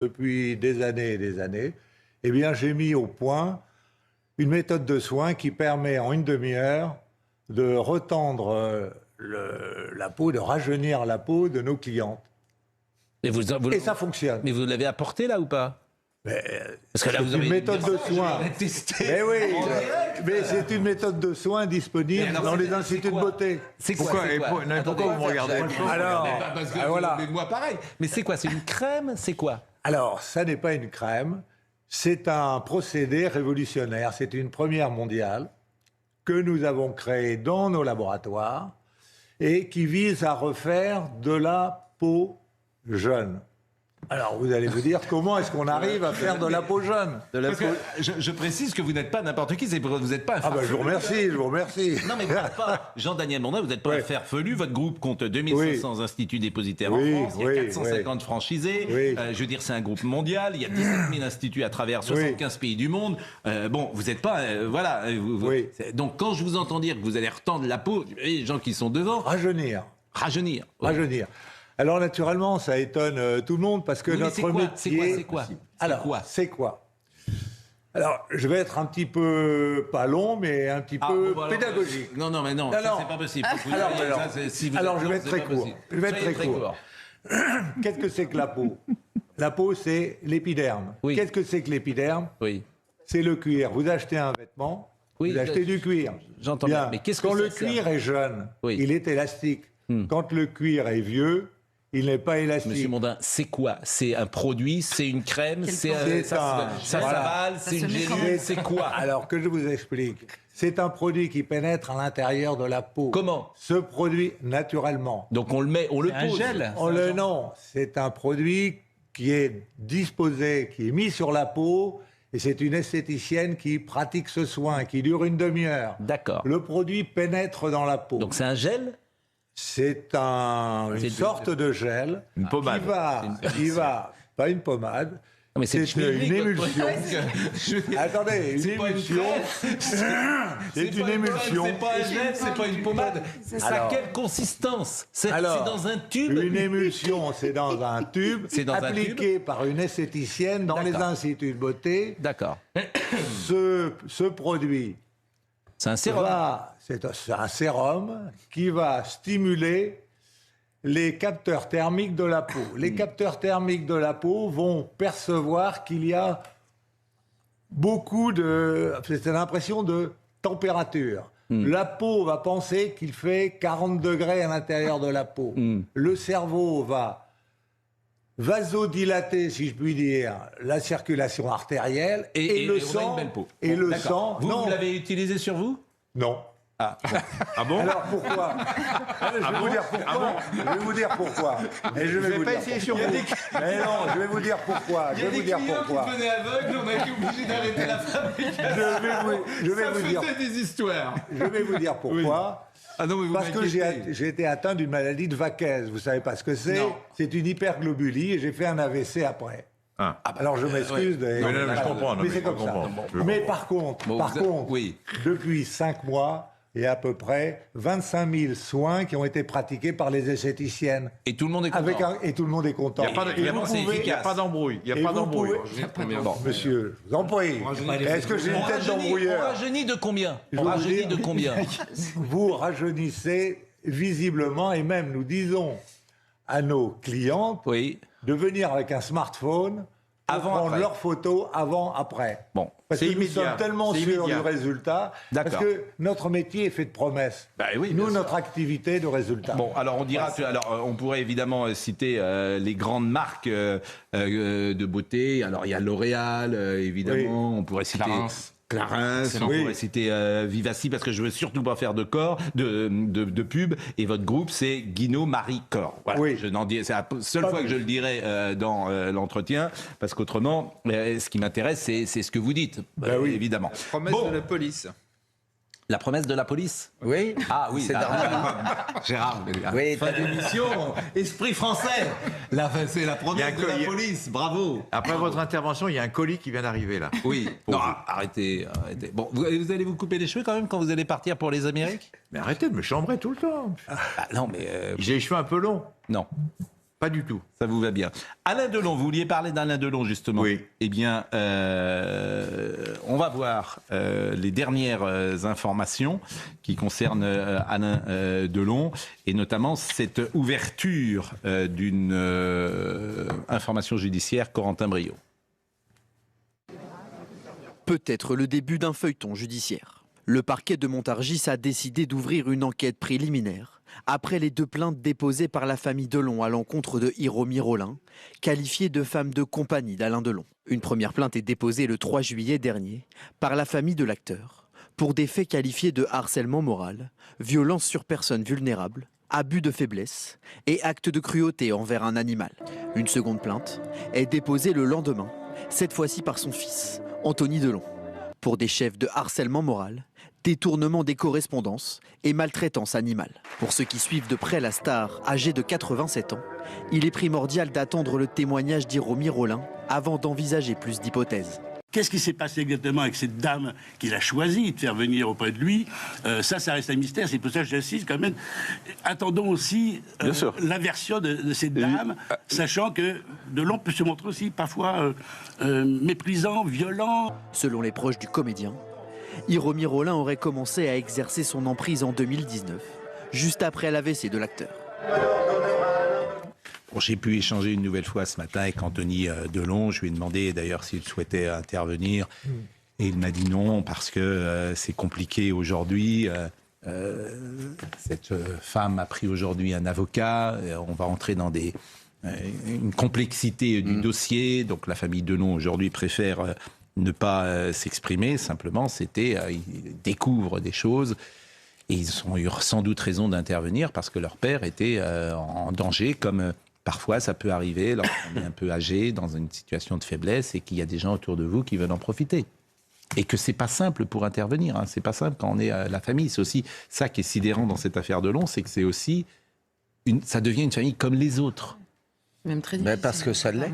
depuis des années et des années, eh bien, j'ai mis au point une méthode de soins qui permet en une demi-heure de retendre la peau, de rajeunir la peau de nos clientes. Et ça fonctionne. Mais vous l'avez apporté là ou pas? Parce que là, vous avez une méthode de soins. Mais oui, mais c'est une méthode de soins disponible dans les instituts de beauté. C'est quoi? Pourquoi vous me regardez? Alors, parce que voilà. moi pareil. Mais c'est quoi? C'est une crème? C'est quoi? Alors, ça n'est pas une crème. C'est un procédé révolutionnaire. C'est une première mondiale que nous avons créée dans nos laboratoires et qui vise à refaire de la peau jeune. Alors, vous allez vous dire, comment est-ce qu'on arrive à faire de la peau jeune? Parce que je précise que vous n'êtes pas n'importe qui, vous n'êtes pas un farfelu. Je vous remercie. Non, mais vous n'êtes pas Jean-Daniel Mondin, vous n'êtes pas un farfelu. Votre groupe compte 2500 instituts dépositaires en France, il y a 450 franchisés. Je veux dire, c'est un groupe mondial, il y a 17 000 instituts à travers 75 pays du monde. Vous n'êtes pas... Donc, quand je vous entends dire que vous allez retendre la peau, les gens qui sont devant... Rajeunir. Alors, naturellement, ça étonne tout le monde parce que notre métier... C'est quoi? Alors, je vais être un petit peu, pas long, mais un petit peu pédagogique. Non, ça, c'est pas possible. Alors, je vais être très court. Qu'est-ce que c'est que la peau? La peau, c'est l'épiderme. Oui. Qu'est-ce que c'est que l'épiderme? Oui. C'est le cuir. Vous achetez un vêtement, vous achetez du cuir. J'entends bien. Mais qu'est-ce que quand le cuir est jeune, il est élastique. Quand le cuir est vieux, il n'est pas élastique. Monsieur Mondin, c'est quoi? C'est un produit, c'est une crème, ça s'avale, c'est une gélule, c'est quoi? Alors que je vous explique. C'est un produit qui pénètre à l'intérieur de la peau. Comment? Ce produit, naturellement. Donc on le pose. Un gel? Non, c'est un produit qui est disposé, qui est mis sur la peau, et c'est une esthéticienne qui pratique ce soin, qui dure une demi-heure. D'accord. Le produit pénètre dans la peau. Donc c'est un gel? C'est une sorte de gel. Une pommade. Qui va, pas une pommade. Non, mais c'est une émulsion. Attendez, une émulsion. C'est une émulsion. C'est pas un gel, c'est pas une pommade. Ça a quelle consistance? C'est dans un tube? Une émulsion, c'est dans un tube appliqué par une esthéticienne dans les instituts de beauté. D'accord. Ce produit, c'est un sérum. C'est un sérum qui va stimuler les capteurs thermiques de la peau. Les capteurs thermiques de la peau vont percevoir qu'il y a c'est l'impression de température. La peau va penser qu'il fait 40 degrés à l'intérieur de la peau. Le cerveau va vasodilater, si je puis dire, la circulation artérielle et le sang. Et le sang. Vous l'avez utilisé sur vous? Non. Ah bon? Alors pourquoi? Je vais vous dire pourquoi. Je vais vous dire pourquoi. Et je vais vous pas dire essayer sur vous. Mais non, je vais vous dire pourquoi. Je vais vous dire pourquoi. Qui venaient aveugles, on a été obligé d'arrêter la fabrication. Je vais vous dire. des histoires. Je vais vous dire pourquoi. Ah non, mais vous Parce que j'ai été atteint d'une maladie de Vaquez. Vous savez pas ce que c'est? C'est une hyperglobulie et j'ai fait un AVC après. Alors je m'excuse. Je comprends. Mais c'est comme ça. Mais par contre, depuis 5 mois, il y a à peu près 25 000 soins qui ont été pratiqués par les esthéticiennes. Et tout le monde est content. Et tout le monde est content. Il n'y a pas d'embrouille. Monsieur, je vous en prie. Est-ce que j'ai une tête d'embrouilleur? On rajeunit de combien? Vous rajeunissez visiblement, et même nous disons à nos clientes de venir avec un smartphone pour prendre leurs photos avant-après. Bon. Parce que nous sommes tellement sûrs du résultat, parce que notre métier est fait de promesses. Nous, notre activité de résultats. Bon, alors on dira, on pourrait évidemment citer les grandes marques de beauté. Alors il y a L'Oréal, évidemment. On pourrait citer Clarins, on pourrait citer Vivaci, parce que je veux surtout pas faire de pub. Et votre groupe, c'est Guinaud Marie Corps. Voilà. C'est la seule fois que je le dirai dans l'entretien, parce qu'autrement, ce qui m'intéresse, c'est ce que vous dites, évidemment. La promesse de la police. La promesse de la police? Oui. Ah oui, c'est Gérard, fin d'émission, esprit français. C'est la promesse de la police, bravo. Après votre intervention, il y a un colis qui vient d'arriver là. Oui. Non, arrêtez. Bon, vous allez vous couper les cheveux quand même quand vous allez partir pour les Amériques? Mais arrêtez de me chambrer tout le temps. Non, mais... J'ai les cheveux un peu longs. Non. Pas du tout. Ça vous va bien. Alain Delon, vous vouliez parler d'Alain Delon, justement. Oui. Eh bien, on va voir les dernières informations qui concernent Alain Delon, et notamment cette ouverture d'une information judiciaire, Corentin Brio. Peut-être le début d'un feuilleton judiciaire. Le parquet de Montargis a décidé d'ouvrir une enquête préliminaire après les 2 plaintes déposées par la famille Delon à l'encontre de Hiromi Rollin, qualifiée de femme de compagnie d'Alain Delon. Une première plainte est déposée le 3 juillet dernier par la famille de l'acteur pour des faits qualifiés de harcèlement moral, violence sur personne vulnérable, abus de faiblesse et acte de cruauté envers un animal. Une seconde plainte est déposée le lendemain, cette fois-ci par son fils, Anthony Delon, pour des chefs de harcèlement moral, détournement des correspondances et maltraitance animale. Pour ceux qui suivent de près la star âgée de 87 ans, il est primordial d'attendre le témoignage d'Hiromi Rollin avant d'envisager plus d'hypothèses. Qu'est-ce qui s'est passé exactement avec cette dame qu'il a choisi de faire venir auprès de lui? Ça reste un mystère. C'est pour ça que j'insiste quand même. Attendons aussi la version de cette dame, sachant que Delon peut se montrer aussi parfois méprisant, violent. Selon les proches du comédien, Hiromi Rollin aurait commencé à exercer son emprise en 2019, juste après l'AVC de l'acteur. Bon, j'ai pu échanger une nouvelle fois ce matin avec Anthony Delon. Je lui ai demandé d'ailleurs s'il souhaitait intervenir. Et il m'a dit non, parce que c'est compliqué aujourd'hui. Cette femme a pris aujourd'hui un avocat. On va entrer dans une complexité du dossier. Donc la famille Delon aujourd'hui préfère ne pas s'exprimer. Simplement, ils découvrent des choses. Et ils ont eu sans doute raison d'intervenir parce que leur père était en danger, comme parfois ça peut arriver lorsqu'on est un peu âgé, dans une situation de faiblesse, et qu'il y a des gens autour de vous qui veulent en profiter. Et que c'est pas simple pour intervenir. Hein. C'est pas simple quand on est la famille. C'est aussi ça qui est sidérant dans cette affaire Delon, c'est que c'est aussi ça devient une famille comme les autres. Même très difficile. Parce que ça l'est.